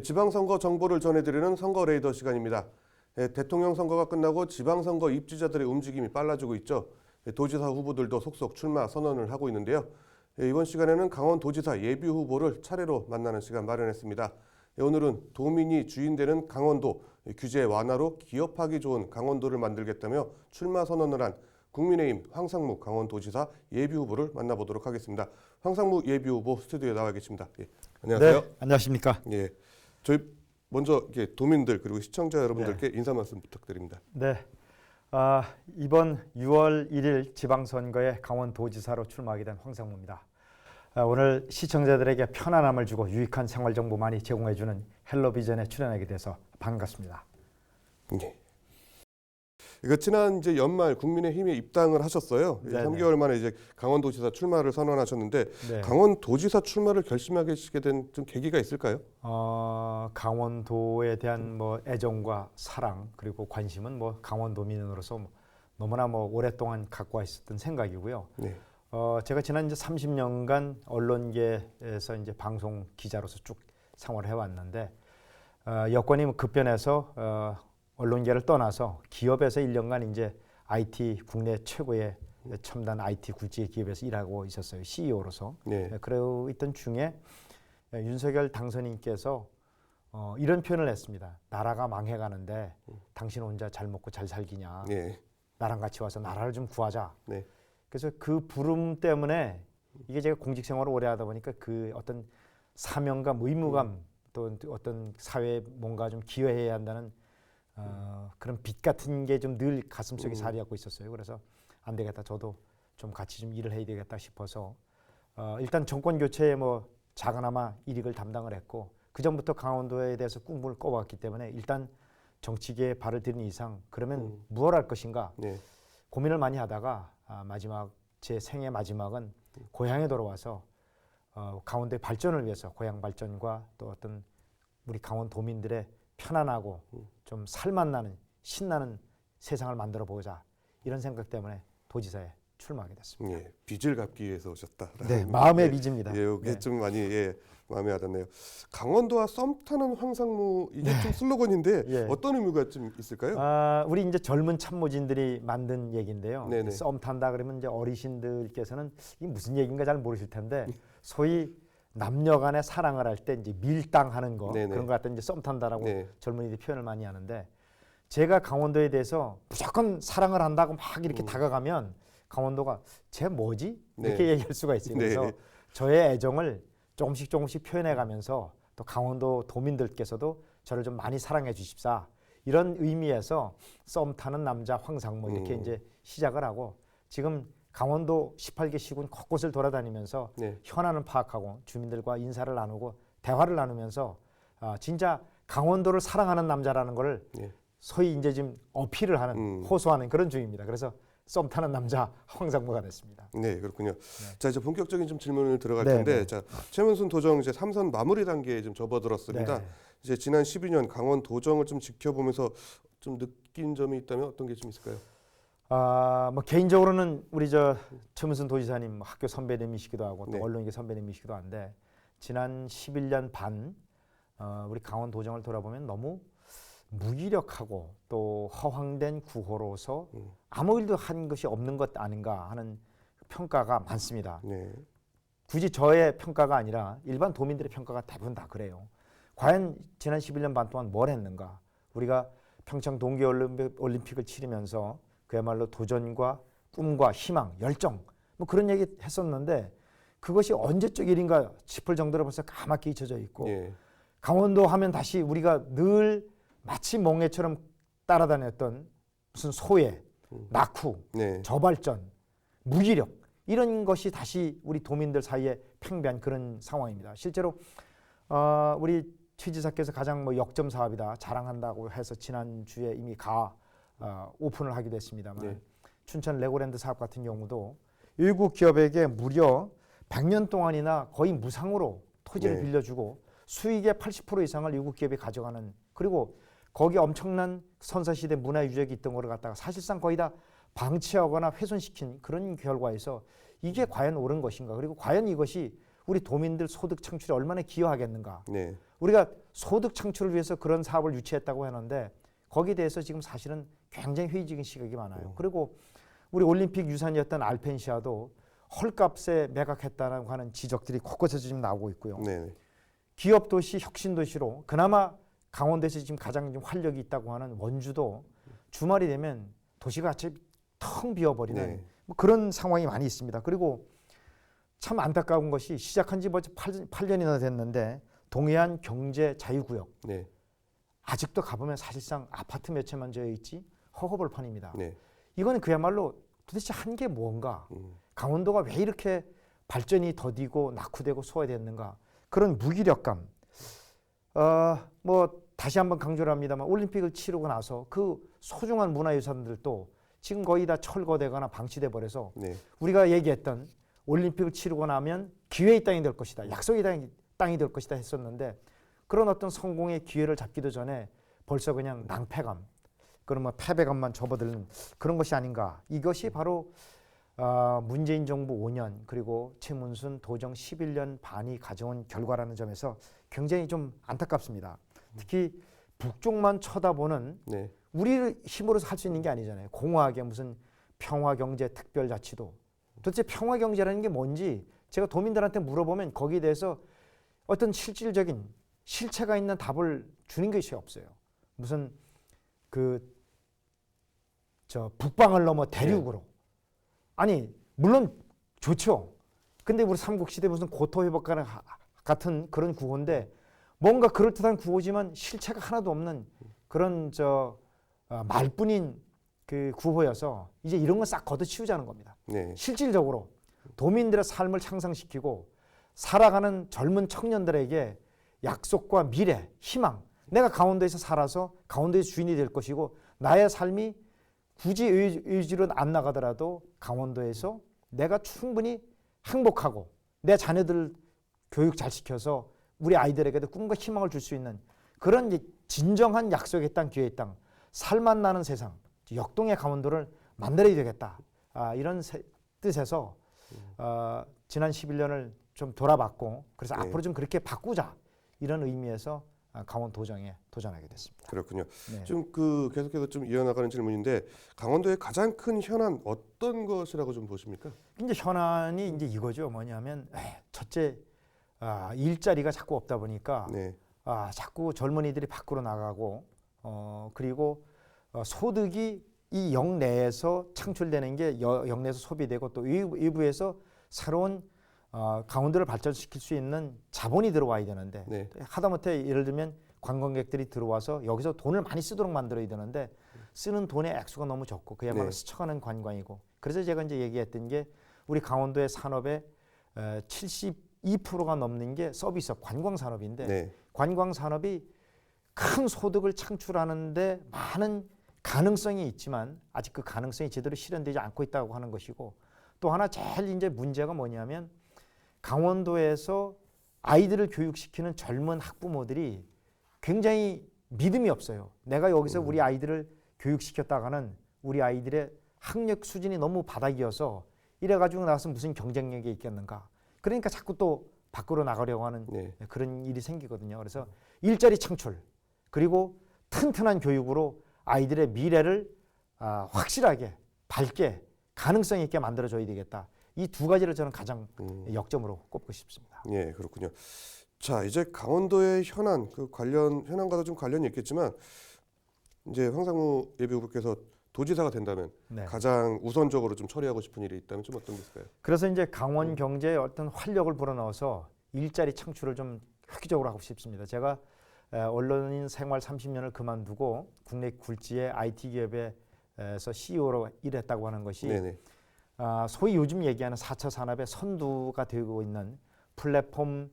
지방선거 정보를 전해드리는 선거 레이더 시간입니다. 대통령 선거가 끝나고 지방선거 입지자들의 움직임이 빨라지고 있죠. 도지사 후보들도 속속 출마 선언을 하고 있는데요. 이번 시간에는 강원도지사 예비 후보를 차례로 만나는 시간 마련했습니다. 오늘은 도민이 주인되는 강원도, 규제 완화로 기업하기 좋은 강원도를 만들겠다며 출마 선언을 한 국민의힘 황상무 강원도지사 예비 후보를 만나보도록 하겠습니다. 황상무 예비 후보 스튜디오에 나와 계십니다. 안녕하세요. 네, 안녕하십니까? 예, 저희 먼저 도민들 그리고 시청자 여러분들께 인사 말씀 부탁드립니다. 네, 이번 6월 1일 지방선거에 강원도지사로 출마하게 된 황상무입니다. 오늘 시청자들에게 편안함을 주고 유익한 생활정보 많이 제공해주는 헬로비전에 출연하게 돼서 반갑습니다. 예. 지난 연말 국민의힘에 입당을 하셨어요. 네네. 3개월 만에 강원도지사 출마를 선언하셨는데 네. 강원도지사 출마를 결심하시게 된 좀 계기가 있을까요? 강원도에 대한 애정과 사랑 그리고 관심은 강원도민으로서 너무나 오랫동안 갖고 있었던 생각이고요. 네. 제가 지난 30년간 언론계에서 방송 기자로서 쭉 생활을 해왔는데 여건이 급변해서 언론계를 떠나서 기업에서 1년간 IT 국내 최고의 첨단 IT 굴지 기업에서 일하고 있었어요. CEO로서. 네. 그러고 있던 중에 윤석열 당선인께서 이런 표현을 했습니다. 나라가 망해가는데 당신 혼자 잘 먹고 잘 살기냐. 네. 나랑 같이 와서 나라를 좀 구하자. 네. 그래서 그 부름 때문에 이게 제가 공직 생활을 오래 하다 보니까 그 어떤 사명감, 의무감 또 어떤 사회에 뭔가 좀 기여해야 한다는 그런 빛 같은 게 좀 늘 가슴속에 자리하고 있었어요. 그래서 안 되겠다. 저도 좀 같이 좀 일을 해야 되겠다 싶어서 일단 정권 교체에 작은아마 일익을 담당을 했고 그 전부터 강원도에 대해서 꿈을 꿔왔기 때문에 일단 정치계에 발을 들인 이상 그러면 무엇 할 것인가 네. 고민을 많이 하다가 마지막 제 생애 마지막은 고향에 돌아와서 강원도의 발전을 위해서 고향 발전과 또 어떤 우리 강원도민들의 편안하고 좀 살맛나는 신나는 세상을 만들어 보자 이런 생각 때문에 도지사에 출마하게 됐습니다. 예, 빚을 갚기 위해서 오셨다. 네, 마음의 빚입니다. 예, 이게 네. 좀 많이 마음에 와닿네요. 강원도와 썸 타는 황상무 이게 좀 슬로건인데 예. 어떤 의미가 좀 있을까요? 우리 젊은 참모진들이 만든 얘기인데요. 네네. 썸 탄다 그러면 어르신들께서는 이게 무슨 얘기인가 잘 모르실 텐데 소위 남녀간의 사랑을 할 때 밀당하는 거 네네. 그런 거 갖다 썸 탄다라고 네. 젊은이들이 표현을 많이 하는데 제가 강원도에 대해서 무조건 사랑을 한다고 막 이렇게 다가가면 강원도가 쟤 뭐지? 이렇게 네. 얘기할 수가 있어요. 네. 그래서 저의 애정을 조금씩 표현해가면서 또 강원도 도민들께서도 저를 좀 많이 사랑해 주십사 이런 의미에서 썸 타는 남자 황상무 이렇게 시작을 하고 지금 강원도 18개 시군 곳곳을 돌아다니면서 네. 현안을 파악하고 주민들과 인사를 나누고 대화를 나누면서 진짜 강원도를 사랑하는 남자라는 걸 네. 소위 지금 어필을 하는 호소하는 그런 중입니다. 그래서 썸 타는 남자 황상무가 됐습니다. 네, 그렇군요. 자, 이제 본격적인 좀 질문을 들어갈 네, 텐데, 네. 자, 최문순 도정 3선 마무리 단계에 좀 접어들었습니다. 네. 이제 지난 12년 강원 도정을 좀 지켜보면서 좀 느낀 점이 있다면 어떤 게 좀 있을까요? 개인적으로는 우리 최문순 도지사님 학교 선배님이시기도 하고 또 네. 언론계 선배님이시기도 한데 지난 11년 반 우리 강원 도정을 돌아보면 너무 무기력하고 또 허황된 구호로서 아무 일도 한 것이 없는 것 아닌가 하는 평가가 많습니다. 네. 굳이 저의 평가가 아니라 일반 도민들의 평가가 대부분 다 그래요. 과연 지난 11년 반 동안 뭘 했는가? 우리가 평창 동계올림픽을 치르면서 그야말로 도전과 꿈과 희망, 열정 그런 얘기 했었는데 그것이 언제적 일인가 싶을 정도로 벌써 까맣게 잊혀져 있고 예. 강원도 하면 다시 우리가 늘 마치 멍해처럼 따라다녔던 무슨 소외, 낙후, 네. 저발전, 무기력 이런 것이 다시 우리 도민들 사이에 팽배한 그런 상황입니다. 실제로 우리 최 지사께서 가장 역점 사업이다 자랑한다고 해서 지난주에 이미 오픈을 하기도 했습니다만 네. 춘천 레고랜드 사업 같은 경우도 일국 기업에게 무려 100년 동안이나 거의 무상으로 토지를 네. 빌려주고 수익의 80% 이상을 일국 기업이 가져가는 그리고 거기 엄청난 선사시대 문화 유적이 있던 거를 갖다가 사실상 거의 다 방치하거나 훼손시킨 그런 결과에서 이게 과연 옳은 것인가 그리고 과연 이것이 우리 도민들 소득 창출에 얼마나 기여하겠는가 네. 우리가 소득 창출을 위해서 그런 사업을 유치했다고 하는데 거기에 대해서 지금 사실은 굉장히 회의적인 시각이 많아요. 그리고 우리 올림픽 유산이었던 알펜시아도 헐값에 매각했다라고 하는 지적들이 곳곳에서 지금 나오고 있고요. 네. 기업 도시, 혁신 도시로 그나마 강원도에서 지금 가장 좀 활력이 있다고 하는 원주도 주말이 되면 도시가 같이 텅 비어버리는 네. 뭐 그런 상황이 많이 있습니다. 그리고 참 안타까운 것이 시작한 지 벌써 8년이나 됐는데 동해안 경제 자유구역 네. 아직도 가보면 사실상 아파트 몇 채만 지어 있지 허허벌판입니다. 네. 이거는 그야말로 도대체 한 게 뭔가 강원도가 왜 이렇게 발전이 더디고 낙후되고 소외됐는가 그런 무기력감 뭐 다시 한번 강조를 합니다만 올림픽을 치르고 나서 그 소중한 문화유산들도 지금 거의 다 철거되거나 방치돼 버려서 네. 우리가 얘기했던 올림픽을 치르고 나면 기회의 땅이 될 것이다. 약속의 땅이 될 것이다 했었는데 그런 어떤 성공의 기회를 잡기도 전에 벌써 그냥 낭패감, 그런 뭐 패배감만 접어드는 그런 것이 아닌가. 이것이 바로 문재인 정부 5년 그리고 최문순 도정 11년 반이 가져온 결과라는 점에서 굉장히 좀 안타깝습니다. 특히 북쪽만 쳐다보는 네. 우리 힘으로서 할 수 있는 게 아니잖아요. 공허하게 무슨 평화경제특별자치도 도대체 평화경제라는 게 뭔지 제가 도민들한테 물어보면 거기에 대해서 어떤 실질적인 실체가 있는 답을 주는 것이 없어요. 무슨 북방을 넘어 대륙으로. 아니 물론 좋죠. 근데 우리 삼국시대 무슨 고토회복가는 같은 그런 구호인데 뭔가 그럴듯한 구호지만 실체가 하나도 없는 그런 말뿐인 그 구호여서 이제 이런 건 싹 걷어치우자는 겁니다. 네. 실질적으로 도민들의 삶을 향상시키고 살아가는 젊은 청년들에게 약속과 미래, 희망. 내가 강원도에서 살아서 강원도의 주인이 될 것이고 나의 삶이 굳이 의지로 안 나가더라도 강원도에서 내가 충분히 행복하고 내 자녀들 교육 잘 시켜서 우리 아이들에게도 꿈과 희망을 줄 수 있는 그런 진정한 약속의 땅, 기회의 땅, 살맛 나는 세상, 역동의 강원도를 만들어야 되겠다. 이런 뜻에서 지난 11년을 좀 돌아봤고 그래서 네. 앞으로 좀 그렇게 바꾸자 이런 의미에서 강원 도정에 도전하게 됐습니다. 그렇군요. 네. 좀 계속해서 좀 이어나가는 질문인데 강원도의 가장 큰 현안 어떤 것이라고 좀 보십니까? 이제 현안이 이제 이거죠. 뭐냐면 첫째 일자리가 자꾸 없다 보니까 네. 자꾸 젊은이들이 밖으로 나가고 그리고 소득이 이 영내에서 창출되는 게 영내에서 소비되고 또 외부에서 새로운 강원도를 발전시킬 수 있는 자본이 들어와야 되는데 네. 하다못해 예를 들면 관광객들이 들어와서 여기서 돈을 많이 쓰도록 만들어야 되는데 쓰는 돈의 액수가 너무 적고 그야말로 네. 스쳐가는 관광이고 그래서 제가 이제 얘기했던 게 우리 강원도의 산업의 72%가 넘는 게 서비스업 관광 산업인데 네. 관광 산업이 큰 소득을 창출하는데 많은 가능성이 있지만 아직 그 가능성이 제대로 실현되지 않고 있다고 하는 것이고 또 하나 제일 이제 문제가 뭐냐면 강원도에서 아이들을 교육시키는 젊은 학부모들이 굉장히 믿음이 없어요. 내가 여기서 우리 아이들을 교육시켰다가는 우리 아이들의 학력 수준이 너무 바닥이어서 이래가지고 나서 무슨 경쟁력이 있겠는가. 그러니까 자꾸 또 밖으로 나가려고 하는 네. 그런 일이 생기거든요. 그래서 일자리 창출 그리고 튼튼한 교육으로 아이들의 미래를 확실하게 밝게 가능성 있게 만들어줘야 되겠다. 이 두 가지를 저는 가장 역점으로 꼽고 싶습니다. 예, 그렇군요. 자, 이제 강원도의 현안 현안과도 좀 관련이 있겠지만 이제 황상무 예비후보께서 도지사가 된다면 네. 가장 우선적으로 좀 처리하고 싶은 일이 있다면 좀 어떤 게 있을까요? 그래서 이제 강원 경제에 어떤 활력을 불어넣어서 일자리 창출을 좀 획기적으로 하고 싶습니다. 제가 언론인 생활 30년을 그만두고 국내 굴지의 IT 기업에서 CEO로 일했다고 하는 것이 네네. 소위 요즘 얘기하는 4차 산업의 선두가 되고 있는 플랫폼,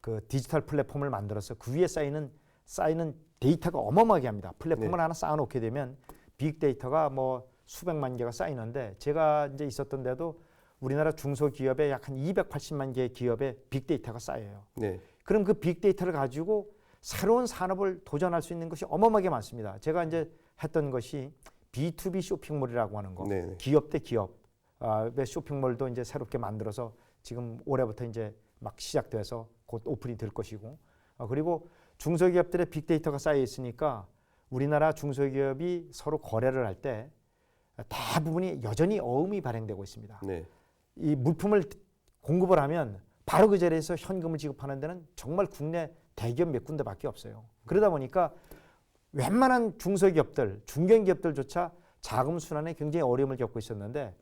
그 디지털 플랫폼을 만들어서 그 위에 쌓이는 데이터가 어마어마하게 합니다. 플랫폼을 네. 하나 쌓아놓게 되면 빅데이터가 뭐 수백만 개가 쌓이는데 제가 이제 있었던 데도 우리나라 중소기업에 약 한 280만 개의 기업에 빅데이터가 쌓여요. 네. 그럼 그 빅데이터를 가지고 새로운 산업을 도전할 수 있는 것이 어마어마하게 많습니다. 제가 이제 했던 것이 B2B 쇼핑몰이라고 하는 거. 네네. 기업 대 기업의 쇼핑몰도 이제 새롭게 만들어서 지금 올해부터 이제 막 시작돼서 곧 오픈이 될 것이고 그리고 중소기업들의 빅데이터가 쌓여 있으니까 우리나라 중소기업이 서로 거래를 할 때 대부분이 여전히 어음이 발행되고 있습니다. 네. 이 물품을 공급을 하면 바로 그 자리에서 현금을 지급하는 데는 정말 국내 대기업 몇 군데밖에 없어요. 그러다 보니까 웬만한 중소기업들, 중견기업들조차 자금 순환에 굉장히 어려움을 겪고 있었는데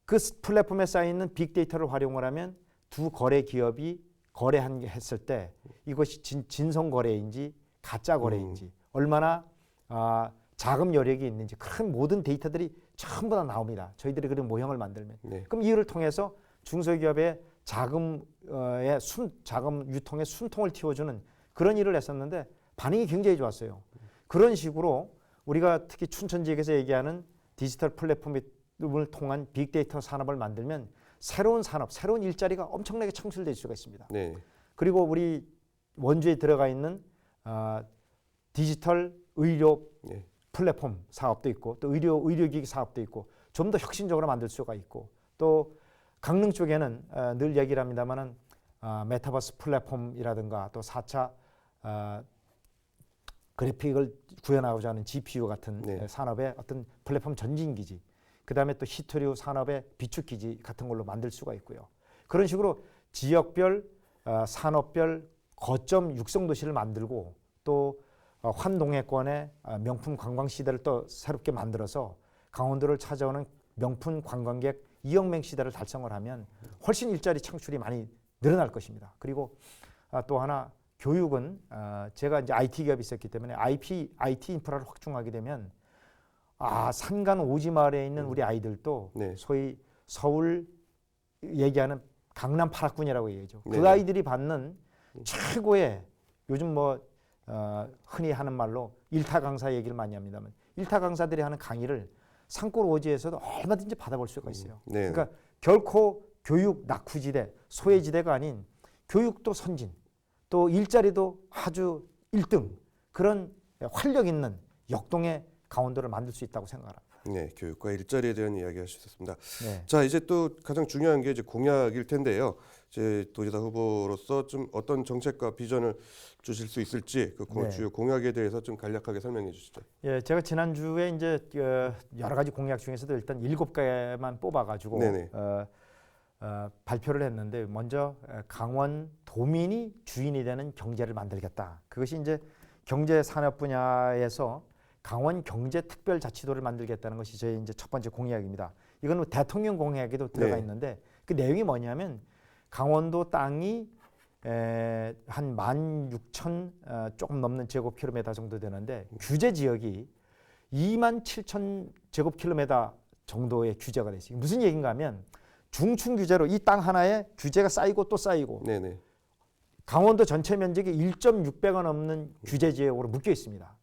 그 플랫폼에 쌓여 있는 빅데이터를 활용을 하면 두 거래 기업이 거래했을 때 이것이 진성 거래인지 가짜 거래인지 얼마나 자금 여력이 있는지 그런 모든 데이터들이 전부 다 나옵니다. 저희들이 그런 모형을 만들면. 네. 그럼 이를 통해서 중소기업의 자금 유통의 순통을 틔워주는 그런 일을 했었는데 반응이 굉장히 좋았어요. 그런 식으로 우리가 특히 춘천 지역에서 얘기하는 디지털 플랫폼을 통한 빅데이터 산업을 만들면 새로운 산업, 새로운 일자리가 엄청나게 창출될 수가 있습니다. 네. 그리고 우리 원주에 들어가 있는 디지털 의료 네. 플랫폼 사업도 있고 또 의료기기 사업도 있고 좀 더 혁신적으로 만들 수가 있고 또 강릉 쪽에는 늘 얘기를 합니다만은 메타버스 플랫폼이라든가 또 4차 그래픽을 구현하고자 하는 GPU 같은 네. 산업의 어떤 플랫폼 전진기지 그다음에 또 히토류 산업의 비축기지 같은 걸로 만들 수가 있고요. 그런 식으로 지역별 산업별 거점 육성도시를 만들고 또 환동해권의 명품 관광 시대를 또 새롭게 만들어서 강원도를 찾아오는 명품 관광객 2억 명 시대를 달성을 하면 훨씬 일자리 창출이 많이 늘어날 것입니다. 그리고 또 하나 교육은 제가 이제 IT 기업이 있었기 때문에 IT 인프라를 확충하게 되면 산간 오지 마을에 있는 우리 아이들도 네. 소위 서울 얘기하는 강남 8학군이라고 얘기하죠. 네. 그 아이들이 받는 최고의 요즘 흔히 하는 말로 일타 강사 얘기를 많이 합니다만 일타 강사들이 하는 강의를 산골 오지에서도 얼마든지 받아볼 수가 있어요. 네. 그러니까 결코 교육 낙후지대, 소외지대가 아닌 교육도 선진, 또 일자리도 아주 1등 그런 활력 있는 역동의 강원도를 만들 수 있다고 생각합니다. 네, 교육과 일자리에 대한 이야기 하셨습니다. 네. 자, 이제 또 가장 중요한 게 이제 공약일 텐데요. 이제 도지사 후보로서 좀 어떤 정책과 비전을 주실 수 있을지 그 네. 주요 공약에 대해서 좀 간략하게 설명해 주시죠. 예, 제가 지난주에 이제 여러 가지 공약 중에서도 일단 7개만 뽑아가지고 네네. 발표를 했는데 먼저 강원 도민이 주인이 되는 경제를 만들겠다. 그것이 이제 경제 산업 분야에서 강원 경제특별자치도를 만들겠다는 것이 저희 이제 첫 번째 공약입니다. 이건 대통령 공약에도 들어가 네. 있는데 그 내용이 뭐냐면 강원도 땅이 한 16,000 조금 넘는 제곱킬로미터 정도 되는데 규제 지역이 27,000 제곱킬로미터 정도의 규제가 돼 있어요. 무슨 얘기인가 하면 중층 규제로 이 땅 하나에 규제가 쌓이고 또 쌓이고 네네. 강원도 전체 면적이 1.6배가 넘는 규제 지역으로 묶여 있습니다.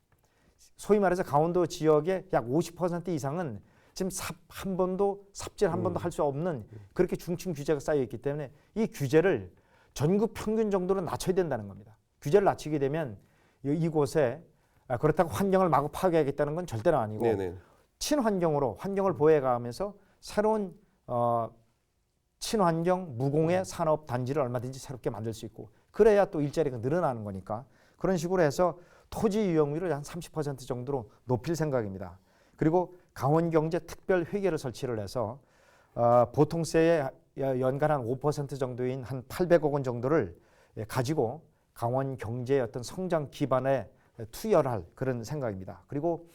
소위 말해서 강원도 지역의 약 50% 이상은 지금 한 번도 삽질 한 번도 할 수 없는 그렇게 중층 규제가 쌓여 있기 때문에 이 규제를 전국 평균 정도로 낮춰야 된다는 겁니다. 규제를 낮추게 되면 이곳에 그렇다고 환경을 마구 파괴하겠다는 건 절대로 아니고 네네. 친환경으로 환경을 보호해가면서 새로운 친환경 무공해 산업 단지를 얼마든지 새롭게 만들 수 있고 그래야 또 일자리가 늘어나는 거니까 그런 식으로 해서 토지 이용률을 한 30% 정도로 높일 생각입니다. 그리고 강원경제특별회계를 설치를 해서 보통세의 연간 한 5% 정도인 한 800억 원 정도를 가지고 강원 경제의 어떤 성장 기반에 투여할 그런 생각입니다. 그리고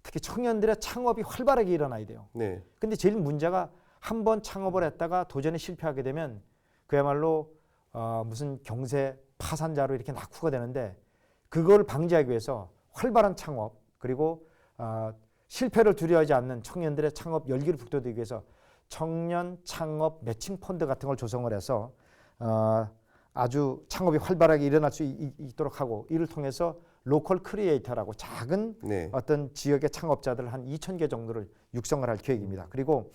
특히 청년들의 창업이 활발하게 일어나야 돼요. 네. 근데 제일 문제가 한번 창업을 했다가 도전에 실패하게 되면 그야말로 무슨 경제 파산자로 이렇게 낙후가 되는데 그걸 방지하기 위해서 활발한 창업 그리고 실패를 두려워하지 않는 청년들의 창업 열기를 북돋우기 위해서 청년 창업 매칭 펀드 같은 걸 조성을 해서 아주 창업이 활발하게 일어날 수 있도록 하고 이를 통해서 로컬 크리에이터라고 작은 네. 어떤 지역의 창업자들 한 2,000개 정도를 육성을 할 계획입니다. 그리고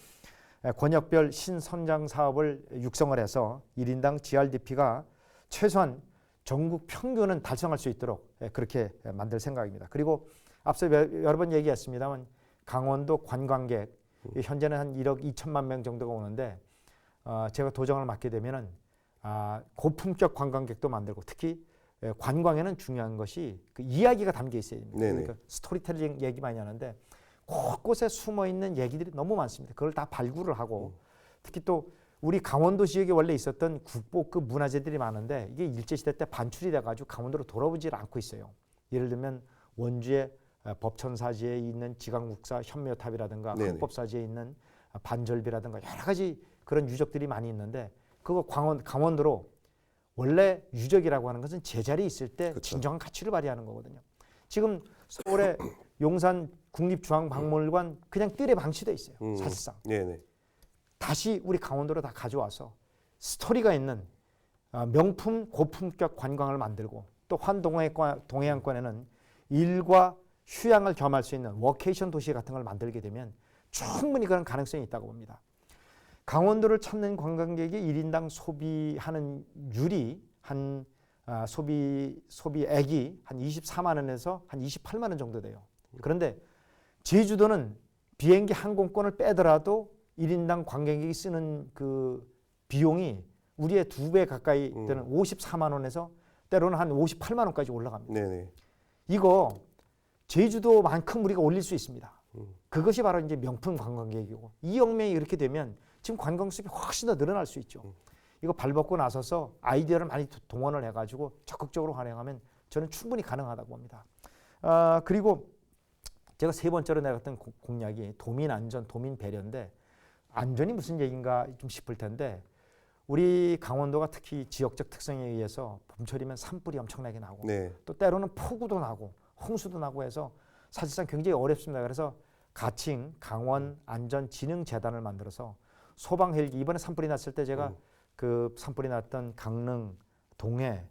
권역별 신선장 사업을 육성을 해서 1인당 GRDP가 최소한 전국 평균은 달성할 수 있도록 그렇게 만들 생각입니다. 그리고 앞서 여러 번 얘기했습니다만 강원도 관광객 현재는 한 1억 2천만 명 정도가 오는데 제가 도정을 맡게 되면은 고품격 관광객도 만들고 특히 관광에는 중요한 것이 그 이야기가 담겨 있어야 됩니다. 네네. 그러니까 스토리텔링 얘기 많이 하는데 곳곳에 숨어 있는 얘기들이 너무 많습니다. 그걸 다 발굴을 하고 특히 또 우리 강원도 지역에 원래 있었던 국보급 문화재들이 많은데 이게 일제시대 때 반출이 돼가지고 강원도로 돌아오질 않고 있어요. 예를 들면 원주의 법천사지에 있는 지강국사 현묘탑이라든가 네네. 흥법사지에 있는 반절비라든가 여러 가지 그런 유적들이 많이 있는데 그거 강원도로 원래 유적이라고 하는 것은 제자리에 있을 때 그쵸. 진정한 가치를 발휘하는 거거든요. 지금 서울의 용산 국립중앙박물관 그냥 뜰에 방치돼 있어요. 사실상. 네네. 다시 우리 강원도로 다 가져와서 스토리가 있는 명품 고품격 관광을 만들고 또 동해안권에는 일과 휴양을 겸할 수 있는 워케이션 도시 같은 걸 만들게 되면 충분히 그런 가능성이 있다고 봅니다. 강원도를 찾는 관광객이 1인당 소비하는 율이 한 소비액이 한 24만 원에서 한 28만 원 정도 돼요. 그런데 제주도는 비행기 항공권을 빼더라도 1인당 관광객이 쓰는 그 비용이 우리의 2배 가까이 되는 54만 원에서 때로는 한 58만 원까지 올라갑니다. 네네. 이거 제주도만큼 우리가 올릴 수 있습니다. 그것이 바로 이제 명품 관광객이고 2억 명이 이렇게 되면 지금 관광 수입이 훨씬 더 늘어날 수 있죠. 이거 발벗고 나서서 아이디어를 많이 동원을 해가지고 적극적으로 활용하면 저는 충분히 가능하다고 봅니다. 그리고 제가 세 번째로 내갔던 공약이 도민 안전, 도민 배려인데 안전이 무슨 얘기인가 좀 싶을 텐데 우리 강원도가 특히 지역적 특성에 의해서 봄철이면 산불이 엄청나게 나고 네. 또 때로는 폭우도 나고 홍수도 나고 해서 사실상 굉장히 어렵습니다. 그래서 가칭 강원 안전진흥재단을 만들어서 소방 헬기 이번에 산불이 났을 때 제가 그 산불이 났던 강릉, 동해,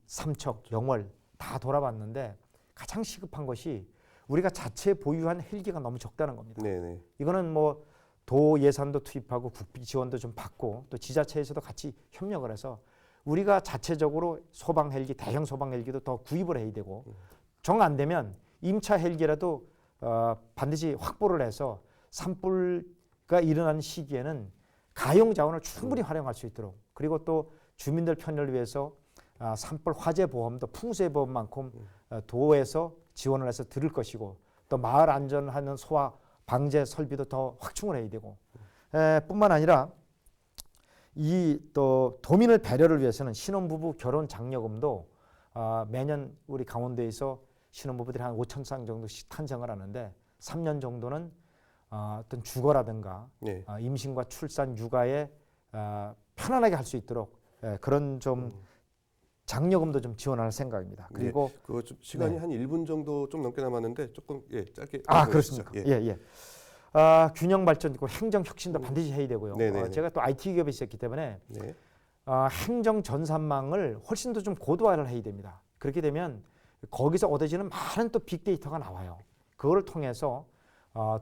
삼척, 영월 다 돌아봤는데 가장 시급한 것이 우리가 자체 보유한 헬기가 너무 적다는 겁니다. 네네. 이거는 뭐 도 예산도 투입하고 국비 지원도 좀 받고 또 지자체에서도 같이 협력을 해서 우리가 자체적으로 소방 헬기, 대형 소방 헬기도 더 구입을 해야 되고 정 안 되면 임차 헬기라도 반드시 확보를 해서 산불가 일어나는 시기에는 가용 자원을 충분히 활용할 수 있도록 그리고 또 주민들 편의를 위해서 산불 화재 보험도 풍수해 보험만큼 도에서 지원을 해서 들을 것이고 또 마을 안전하는 소화 방제 설비도 더 확충을 해야 되고 뿐만 아니라 이 또 도민을 배려를 위해서는 신혼부부 결혼 장려금도 매년 우리 강원도에서 신혼부부들이 한 5천 쌍 정도씩 탄생을 하는데 3년 정도는 어떤 주거라든가 네. 임신과 출산 육아에 편안하게 할 수 있도록 그런 좀 장려금도 좀 지원할 생각입니다. 그리고 그거 좀 시간이 네. 한 1분 정도 좀 넘게 남았는데 조금 짧게 그렇습니까? 예. 예. 균형 발전 있고 행정 혁신도 반드시 해야 되고요. 제가 또 IT 기업에 있었기 때문에 네. 행정 전산망을 훨씬 더 좀 고도화를 해야 됩니다. 그렇게 되면 거기서 얻어지는 많은 또 빅데이터가 나와요. 그거를 통해서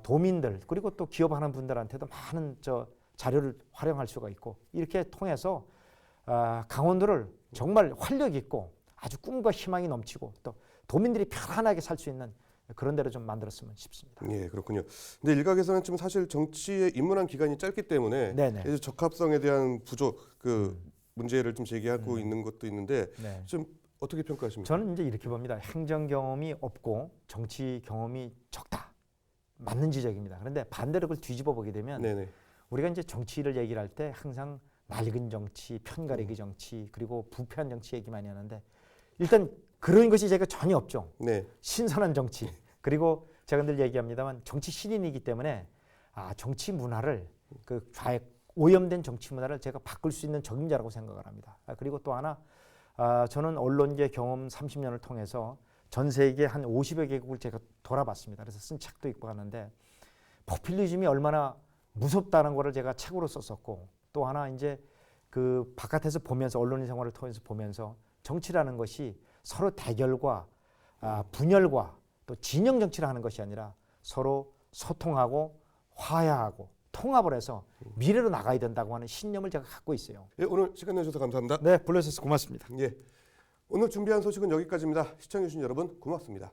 도민들 그리고 또 기업하는 분들한테도 많은 자료를 활용할 수가 있고 이렇게 통해서 강원도를 정말 활력 있고 아주 꿈과 희망이 넘치고 또 도민들이 편안하게 살 수 있는 그런 데로 좀 만들었으면 싶습니다. 예, 그렇군요. 근데 일각에서는 지금 사실 정치에 입문한 기간이 짧기 때문에 네네. 이제 적합성에 대한 부족 문제를 좀 제기하고 있는 것도 있는데 네. 좀 어떻게 평가하십니까? 저는 이제 이렇게 봅니다. 행정 경험이 없고 정치 경험이 적다. 맞는 지적입니다. 그런데 반대로 그걸 뒤집어 보게 되면 네네. 우리가 이제 정치를 얘기를 할 때 항상 낡은 정치, 편가르기 정치, 그리고 부패한 정치 얘기 많이 하는데 일단 그런 것이 제가 전혀 없죠. 네. 신선한 정치. 그리고 제가 늘 얘기합니다만 정치 신인이기 때문에 정치 문화를 그 오염된 정치 문화를 제가 바꿀 수 있는 적임자라고 생각을 합니다. 그리고 또 하나 저는 언론계 경험 30년을 통해서 전 세계 한 50여 개국을 제가 돌아봤습니다. 그래서 쓴 책도 있고 하는데 포퓰리즘이 얼마나 무섭다는 거를 제가 책으로 썼었고 또 하나 이제 그 바깥에서 보면서 언론인 생활을 통해서 보면서 정치라는 것이 서로 대결과 분열과 또 진영 정치를 하는 것이 아니라 서로 소통하고 화해하고 통합을 해서 미래로 나가야 된다고 하는 신념을 제가 갖고 있어요. 예, 오늘 시간 내주셔서 감사합니다. 네, 불러주셔서 고맙습니다. 예, 오늘 준비한 소식은 여기까지입니다. 시청해주신 여러분 고맙습니다.